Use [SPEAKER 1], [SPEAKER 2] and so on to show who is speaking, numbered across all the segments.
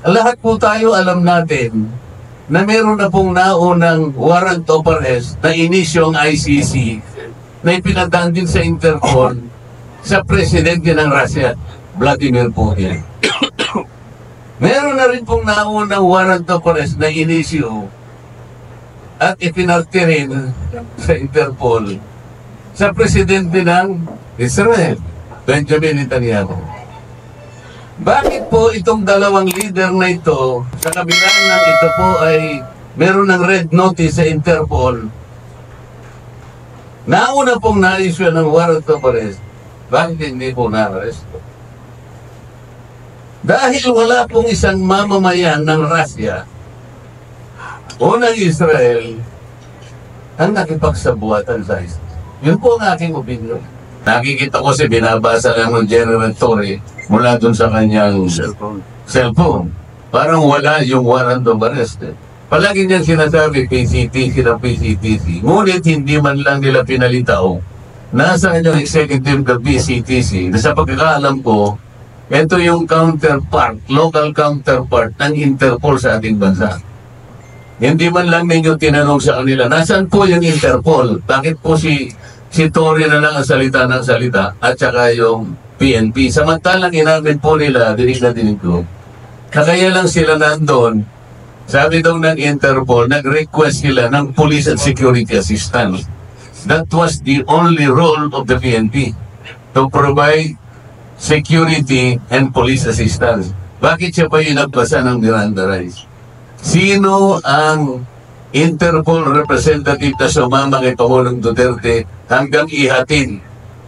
[SPEAKER 1] lahat po tayo alam natin na meron na pong naunang warrant of arrest na inisyo ang ICC na ipinadaan din sa Interpol sa presidente ng Russia, Vladimir Putin. Meron na rin pong naunang warrant of arrest na inisyo at ipinarte rin sa Interpol sa presidente ng Israel, Benjamin Netanyahu. Bakit po itong dalawang leader na ito, sa kabila ng ito po ay meron ng red notice sa Interpol, nauna pong na-issue ng warrant of arrest, bakit hindi po na-arrest? Dahil wala pong isang mamamayan ng Russia o ng Israel ang nakipagsabuatan sa Israel. Yun po ang aking opinion. Nakikita ko si binabasa lang ng General Torre mula dun sa kanyang cellphone. Parang wala yung warrant of arrest. Palagi niyang sinasabi PCTC ng PCTC. Ngunit hindi man lang nila pinalitaw. Nasa kanyang executive ng PCTC na sa pagkakaalam ko, ito yung counterpart, local counterpart ng Interpol sa ating bansa. Hindi man lang ninyo tinanong sa kanila, nasaan po yung Interpol? Bakit po si Torre na lang ang salita ng salita at saka yung PNP? Samantalang inamin po nila, dinig na dinig ko, kaya lang sila nandun, sabi daw ng Interpol, nag-request sila ng police and security assistance. That was the only role of the PNP, to provide security and police assistance. Bakit siya pa yung nagbasa ng Miranda rights? Sino ang Interpol representative na sumama kay Pangulong Duterte hanggang ihatin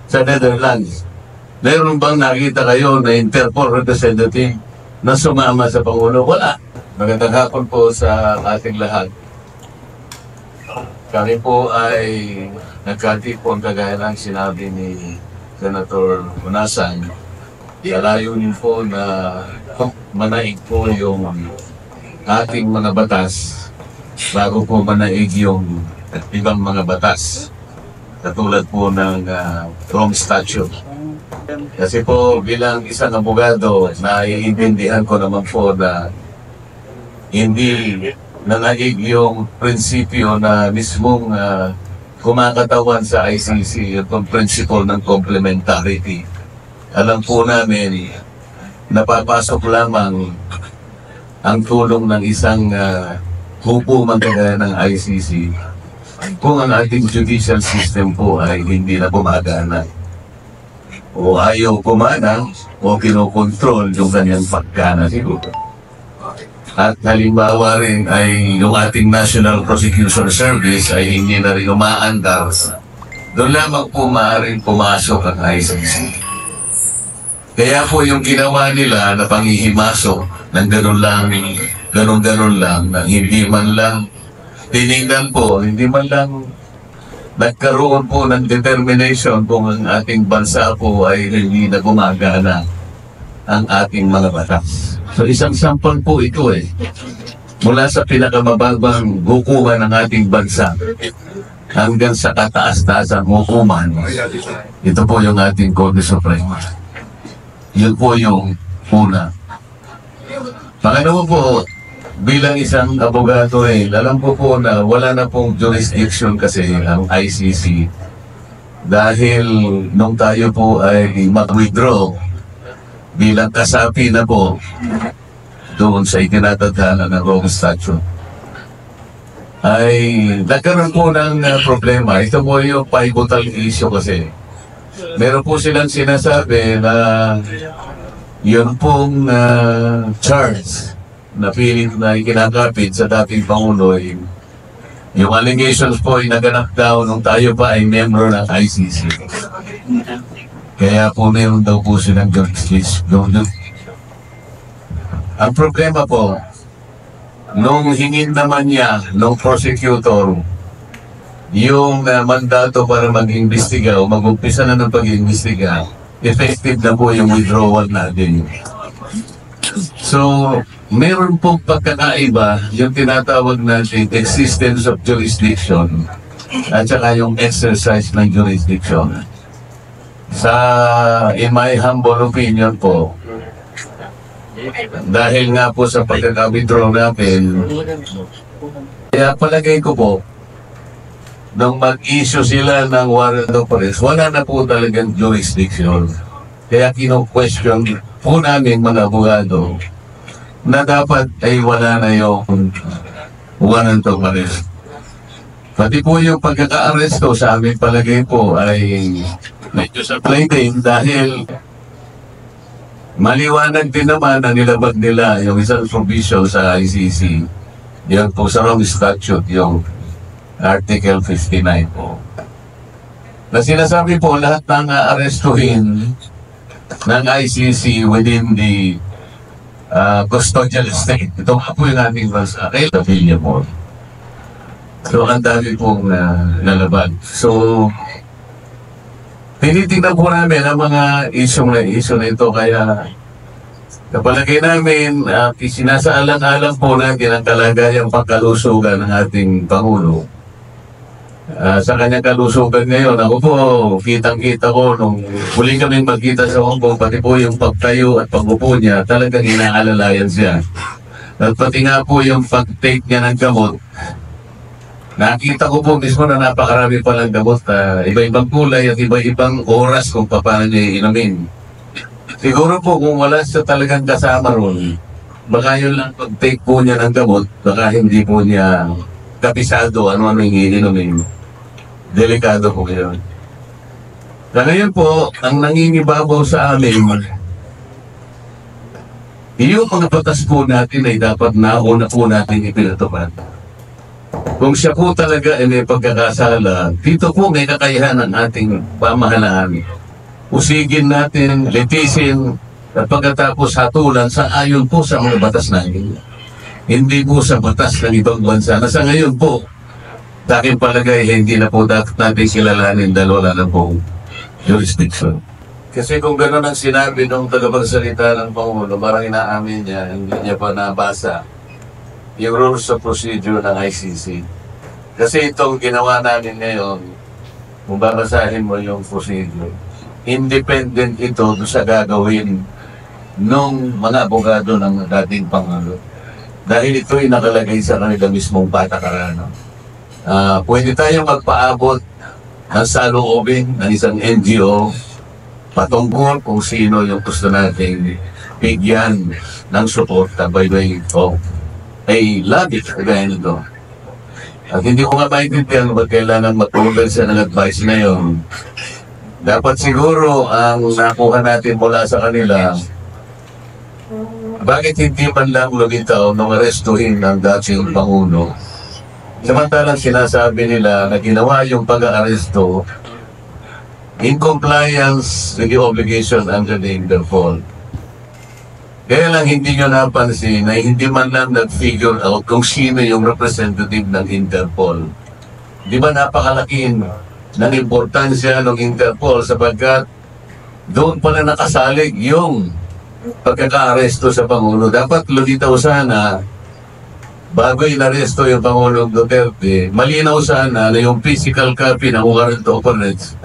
[SPEAKER 1] sa Netherlands? Meron bang nakita kayo na Interpol representative na sumama sa Pangulo? Wala. Magandang hapon po sa ating lahat. Kami po ay nagkatipon kagaya ng sinabi ni Senator Unasan. Layunin po na manaig po yung ating mga batas bago po manaig yung ibang mga batas. Katulad po ng Rome Statute. Kasi po bilang isang abogado, naiintindihan ko naman po na hindi nanaig yung prinsipyo na mismong kumakatawan sa ICC, yung principle ng complementarity. Alam po namin, napapasok lamang ang tulong ng isang hukuman kagaya ng ICC kung ang ating judicial system po ay hindi na gumagana o ayaw kumana o kinokontrol yung kanyang pagkana siguro. At halimbawa rin ay yung ating National Prosecution Service ay hindi na rin umaandar. Doon lamang po maaaring pumasok ang ICC. Kaya po yung ginawa nila na panghihimasok ng ganun lang, na hindi man lang tinignan po, hindi man lang nagkaroon po ng determination kung ang ating bansa po ay hindi na gumagana ang ating mga batas. So isang sample po ito mula sa pinakamababang hukuman ng ating bansa hanggang sa kataas-taasang hukuman. Ito po yung ating Korte Suprema. Yun po yung una. Pangalawa po, bilang isang abogado alam ko po na wala na pong jurisdiction kasi ang ICC dahil nung tayo po ay mag-withdraw bilang kasapi na po doon sa itinatadhana ng Rome Statute ay nagkaroon po ng problema. Ito po yung pivotal issue kasi meron po silang sinasabi na yun pong charge na pilit na ikinakapit sa dating Pangulo yung allegations po ay naganap daw nung tayo pa ay membro ng ICC. Kaya po meron daw po silang jurisdiction. Ang problema po, nung hingin naman niya, nung prosecutor, yung mandato para mag-imbestiga o mag-umpisa na ng pag-imbestiga, effective na po yung withdrawal natin. So, meron pong pagkakaiba yung tinatawag natin existence of jurisdiction at saka yung exercise ng jurisdiction. In my humble opinion po, dahil nga po sa pagkaka-withdraw namin, kaya palagay ko po, nung mag-issue sila ng warrant of arrest, wala na po talagang jurisdiction. Kaya kino-question po namin mga abogado na dapat ay wala na yung warrant of arrest. Pati po yung pagkaka-arresto sa aming palagay po ay medyo supply din dahil maliwanag din naman na nilabag nila yung isang provision sa ICC. Yan po sa wrong statute, yung Article 59 po. Na sinasabi po lahat ng arestuhin ng ICC within the custodial state. Ito nga po yung ating bansa. Kaya pamilya mo. So, ang dami pong nalabag. So, tinitingnan po namin ang mga issue na ito. Kaya, kapalagay namin, sinasaalang-alang po natin ang kalagayang pagkalusugan ng ating Pangulo. Sa kanyang kalusugan ngayon, ako po, kitang-kita ko nung huling kaming magkita sa Hong Kong, pati po yung pagtayo at pag-upo niya, talagang inaalalayan siya. At pati nga po yung pag-take niya ng gamot, nakita ko po mismo na napakarami palang gamot, iba-ibang kulay at iba-ibang oras kung paano niya inumin. Siguro po kung wala siya talagang kasama ron, baka yun lang pag-take po niya ng gamot, baka hindi po niya kapisado ano-ano yung inumin. Delikado po yun. Sa ngayon po, ang nangingibabaw sa amin, yung mga batas po natin ay dapat nauna po natin ipinatupad. Kung siya po talaga ay may pagkakasala, dito po may kakayahan ng ating pamahalaan. Usigin natin, litisin, at pagkatapos hatulan sa ayon po sa mga batas natin. Hindi po sa batas ng ibang bansa. Na sa ngayon po, sa aking palagay, hindi na po dapat natin kilalanin dahil wala na pong jurisdiction. Kasi kung gano'n ang sinabi ng tagapagsalita ng Pangulo, parang inaamin niya, hindi niya pa nabasa yung rules of procedure ng ICC. Kasi itong ginawa namin ngayon, kung babasahin mo yung procedure, independent ito sa gagawin ng mga abogado ng dating Pangulo. Dahil ito'y nakalagay sa kanila mismong patakaran. Pwede tayong magpaabot ng saloobin ng isang NGO patungkol kung sino yung gusto nating bigyan ng suporta by way of ay lobby kagaya nito. At hindi ko nga maintindihan ba't kailangan matulad siya ng advice na yun. Dapat siguro ang nakuha natin mula sa kanila, bakit hindi man lang lumitaw nung arestuhin ng dating Pangulo? Samantalang sinasabi nila na ginawa yung pag-aaresto in compliance with the obligation under the Interpol. Kaya lang hindi nyo napansin na hindi man lang nag-figure out kung sino yung representative ng Interpol. Di ba napakalaking ng importansya ng Interpol sapagkat doon pala nakasalig yung pagkaka-aresto sa Pangulo. Dapat lumitaw sana bago inaresto yung Pangulong Duterte, malinaw sana na yung physical copy ng warrant of arrest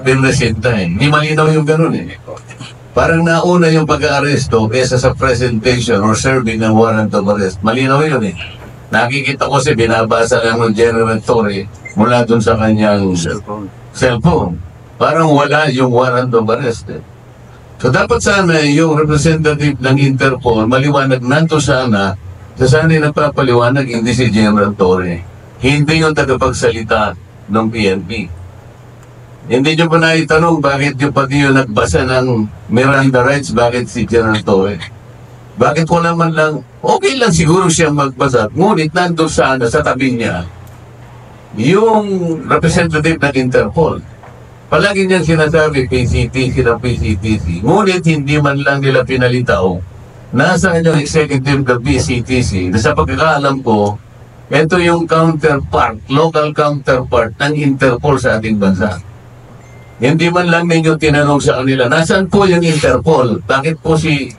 [SPEAKER 1] pinresentahin. Hindi malinaw yung ganun eh. Parang nauna yung pag-aaresto kesa sa presentation or serving ng warrant of arrest. Malinaw yun eh. Nakikita ko si binabasa lang ng General Torre mula dun sa kanyang cellphone. Parang wala yung warrant of arrest eh. So dapat sana yung representative ng Interpol maliwanag nanto sana sana'y nagpapaliwanag hindi si General Torre. Hindi yung tagapagsalita ng PNP. Hindi nyo pa naitanong bakit yung pati yung nagbasa ng Miranda rights, bakit si General Torre? Bakit ko naman lang, okay lang siguro siyang magbasa, ngunit nandun sana sa tabi niya yung representative ng Interpol. Palagi niyang sinasabi, PCTC ng PCTC. Ngunit hindi man lang nila pinalitaw. Nasaan yung executive ng PCTC? Sa pagkakaalam ko, ito yung counterpart, local counterpart ng Interpol sa ating bansa. Hindi man lang ninyo tinanong sa kanila, nasaan po yung Interpol? Bakit po si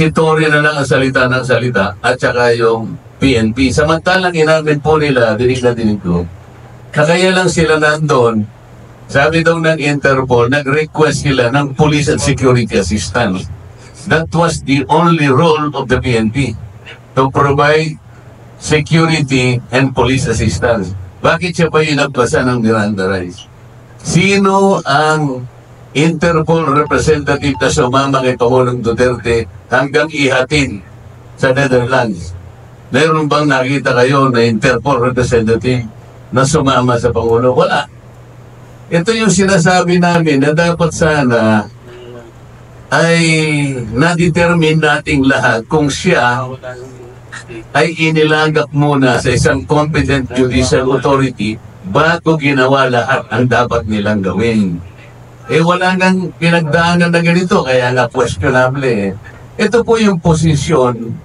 [SPEAKER 1] Torre na lang ang salita ng salita at saka yung PNP? Samantalang inamin po nila, dinig na dinig ko, na kaya lang sila nandun. Sabi daw ng Interpol, nag-request sila ng police and security assistance. That was the only role of the PNP, to provide security and police assistance. Bakit siya pa yung nagbasa ng Miranda rights? Sino ang Interpol representative na sumama kay Pangulong Duterte hanggang ihatin sa Netherlands? Meron bang nakita kayo na Interpol representative na sumama sa Pangulo? Wala. Ito yung sinasabi namin na dapat sana ay na-determine nating lahat kung siya ay inilagak muna sa isang competent judicial authority bago ginawa lahat ang dapat nilang gawin. Wala nang pinagdaanan na ganito, kaya nga questionable. Ito po yung posisyon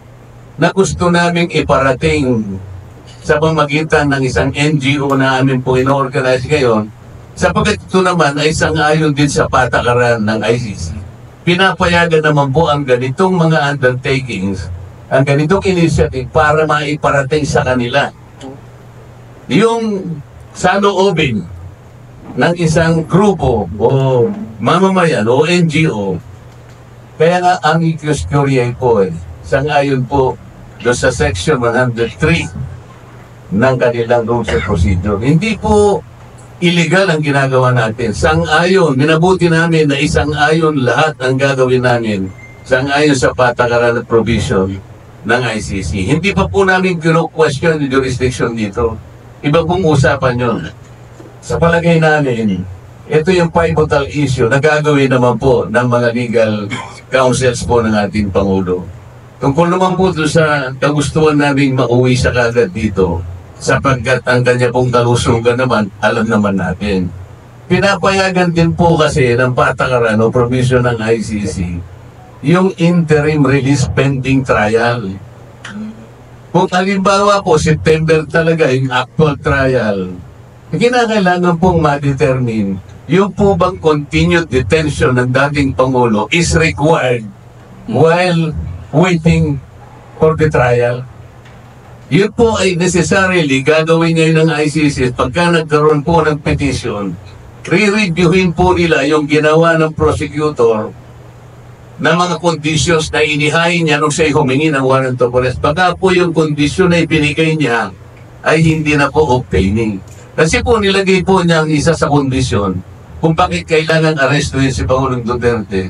[SPEAKER 1] na gusto naming iparating sa pamagitan ng isang NGO na amin po ino-organize ngayon, sapagkat ito naman ay sang-ayon din sa patakaran ng ICC. Pinapayagan naman po ang ganitong mga undertakings, ang ganitong initiative para maiparating sa kanila yung saloobin ng isang grupo o mamamayan o NGO. Kaya nga ang amicus curiae po sang-ayon po doon sa section 103 ng kanilang rules of procedure. Hindi po illegal ang ginagawa natin. Sang-ayon, minabuti namin na isang-ayon lahat ang gagawin namin sang-ayon sa patakaran at provision ng ICC. Hindi pa po namin kino-question yung jurisdiction dito. Iba pong usapan yun. Sa palagay namin, ito yung pivotal issue na gagawin naman po ng mga legal counsels po ng ating Pangulo. Tungkol naman po doon sa kagustuhan naming mauwi sa kagad dito, sapagkat ang kanya pong kalusugan naman, alam naman natin. Pinapayagan din po kasi ng patakaran o provision ng ICC yung interim release pending trial. Kung halimbawa po, September talaga yung actual trial, kinakailangan pong ma-determine yung po bang continued detention ng dating Pangulo is required while waiting for the trial. Yun po ay necessarily gagawin ngayon ng ICC pagka nagkaroon po ng petition, re-reviewin po nila yung ginawa ng prosecutor na mga conditions na inihain niya nung siya humingi ng warrant of arrest. Pagka po yung condition na ibinigay niya ay hindi na po obtaining. Kasi po nilagay po niya ang isa sa kondisyon kung bakit kailangan arestuhin si Pangulong Duterte.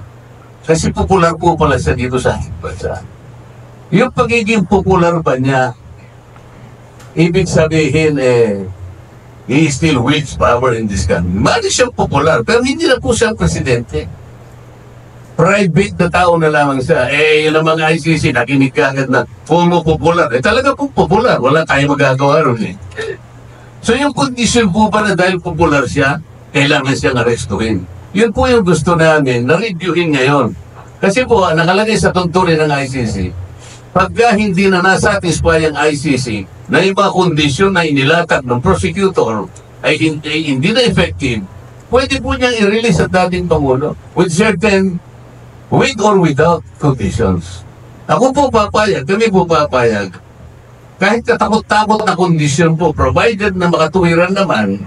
[SPEAKER 1] Kasi popular po pala siya dito sa ating bansa. Yung pagiging popular pa niya, ibig sabihin he still wields power in this country. Mali siyang popular, pero hindi na po siyang presidente. Private na tao na lamang siya. Yung mga ICC, nakinig ka agad na pumo popular. Talaga po popular. Wala tayong magagawa ron So yung condition po ba na dahil popular siya, kailangan siyang arestuhin. Yun po yung gusto namin na reviewin ngayon. Kasi po, nakalagay sa tuntunin ng ICC, pagka hindi na nasatisfy ang ICC na yung mga kondisyon na inilatag ng prosecutor ay hindi na effective, pwede po niyang i-release at dating Pangulo with or without conditions. Ako po papayag, kami po papayag. Kahit katakot-takot na kondisyon po, provided na makatuwiran naman,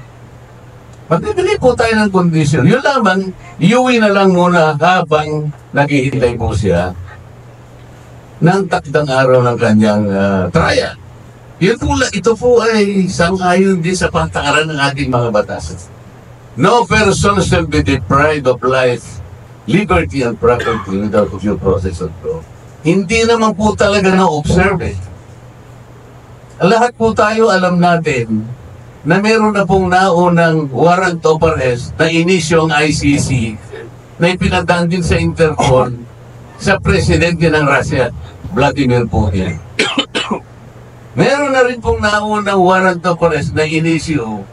[SPEAKER 1] magbibigay po tayo ng kondisyon. Yun lamang, iuwi na lang muna habang naghihintay po siya ng takdang araw ng kanyang trial. Yun po, ito po ay sang-ayon din sa patakaran ng ating mga batas. No person shall be deprived of life, liberty, and property without due process of law. Hindi naman po talaga na-observe Lahat po tayo alam natin na meron na pong naunang warrant of arrest na inisyo ang ICC na ipinadaan din sa Interpol sa presidente ng Russia, Vladimir Putin. Meron na rin pong naunang warrant of arrest na inisyo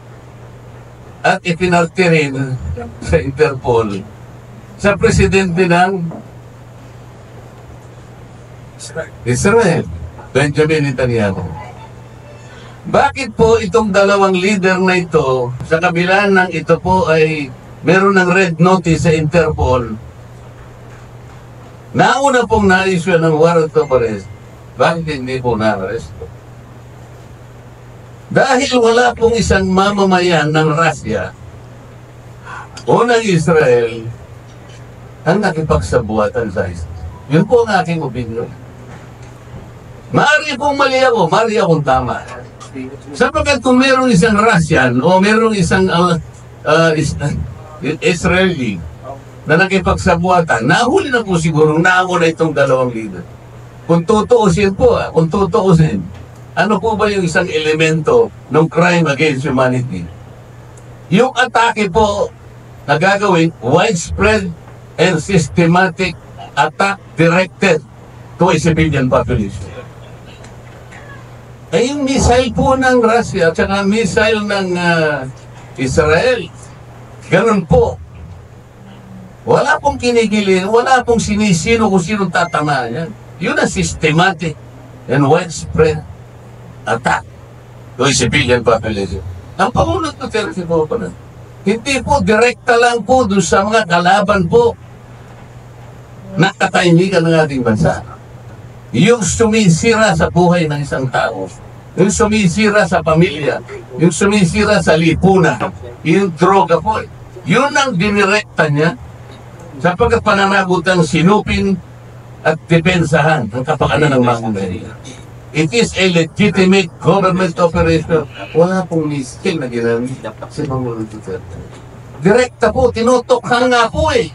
[SPEAKER 1] at ipinarte rin sa Interpol sa presidente ng Israel, Benjamin Netanyahu. Bakit po itong dalawang leader na ito, sa kabila ng ito po ay meron ng red notice sa Interpol, nauna pong na-issue ng warrant of arrest, bakit hindi po na-arrest? Dahil wala pong isang mamamayan ng Russia o ng Israel ang nakipagsabuatan sa ICC. Yun po ang aking opinion. Maaari pong mali ako, maaari akong tama. Sapagkat kung merong isang Russian o merong isang Israeli na nakipagsabuatan, nahuli na po siguro naamo na itong dalawang leader. Kung tutuusin po, kung tutuusin, ano po ba yung isang elemento ng crime against humanity? Yung atake po na gagawin, widespread and systematic attack directed to a civilian population. Ay yung missile po ng Russia at saka missile ng Israel, ganun po. Wala pong kinigilin, wala pong sinisino kung sinong tatamaan yan. Yun ang systematic and widespread attack to a civilian population. Ang Pangulong Duterte po pa na. Hindi po, direkta lang po doon sa mga kalaban po na katahimikan ng ating bansa. Yung sumisira sa buhay ng isang tao, yung sumisira sa pamilya, yung sumisira sa lipunan, yung droga po. Yun ang dinirekta niya sapagkat pananabutang sinupin at depensahan ang kapakanan ng mamamayan. It is a legitimate government operation. Wala pong missile na ginamit si Pangulong Duterte. Direkta po, tinutokhang nga po eh.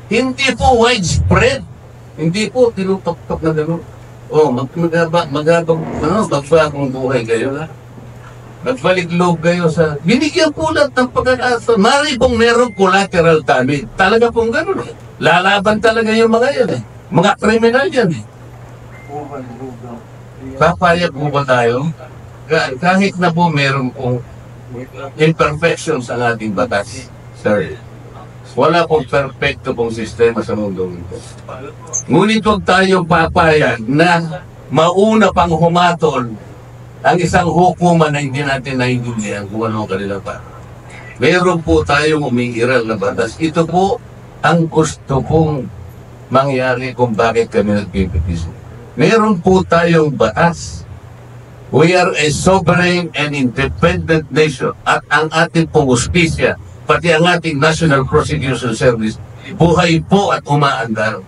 [SPEAKER 1] Hindi po widespread. Hindi po tinutok-tok na gano'n. O, magbagong buhay kayo ha. Magbalik loob kayo sa... Binigyan po lahat ng pagkakataon. Mari pong merong collateral damage. Talaga pong gano'n eh. Lalaban talaga yung mga yan eh. Mga kriminal yan eh. Papayag po ba tayo? Kahit na po meron pong imperfections ang ating batas, sir. Wala pong perfecto pong sistema sa mundo ito. Ngunit huwag tayong papayag na mauna pang humatol ang isang hukuman na hindi natin naiintindihan kung ano ang kanilang para. Meron po tayong umiiral na batas. Ito po ang gusto pong mangyari kung bakit kami nagpipitisip. Meron po tayong batas. We are a sovereign and independent nation. At ang ating pong hustisya, pati ang ating National Prosecution Service, buhay po at umaandar.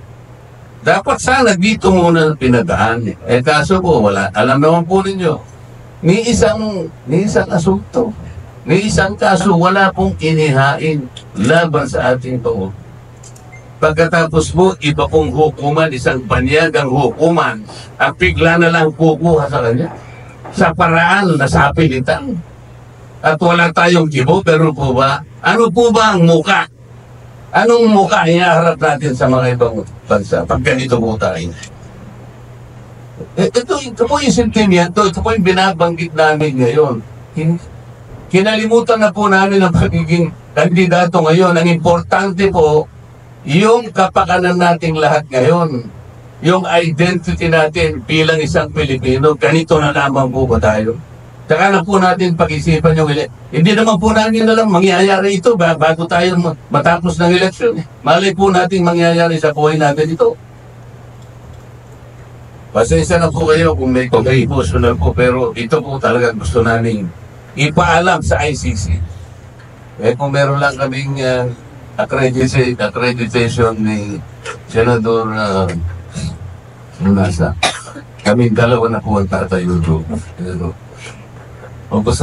[SPEAKER 1] Dapat sana dito muna pinadaan. Eh kaso po, wala. Alam naman po ninyo, ni isang asunto, ni isang kaso, wala pong inihain laban sa ating Pangulo. Pagkatapos po, iba pong hukuman, isang banyagang hukuman, at bigla na lang kukuha sa kanya sa paraan na sa pilitan. At wala tayong kibo, pero po ba, ano po ba ang muka? Anong muka iaharap natin sa mga ibang bansa pag ganito po tayo? Ito po yung sentimiento, ito po yung binabanggit namin ngayon. Kinalimutan na po namin ang pagiging kandidato ngayon. Ang importante po, yung kapakanan nating lahat ngayon, yung identity natin bilang isang Pilipino, ganito na naman po ba tayo? Saka na po natin pag-isipan yung hindi naman po namin alam mangyayari ito bago tayo matapos ng eleksyon. Malay po natin mangyayari sa buhay natin ito. Pasensya na po kayo kung may emotional po, pero ito po talaga gusto namin ipaalam sa ICC. Eh kung meron lang kaming accreditation ni Senador Munasa. Kaming dalawa na po ang tatayo doon. O gusto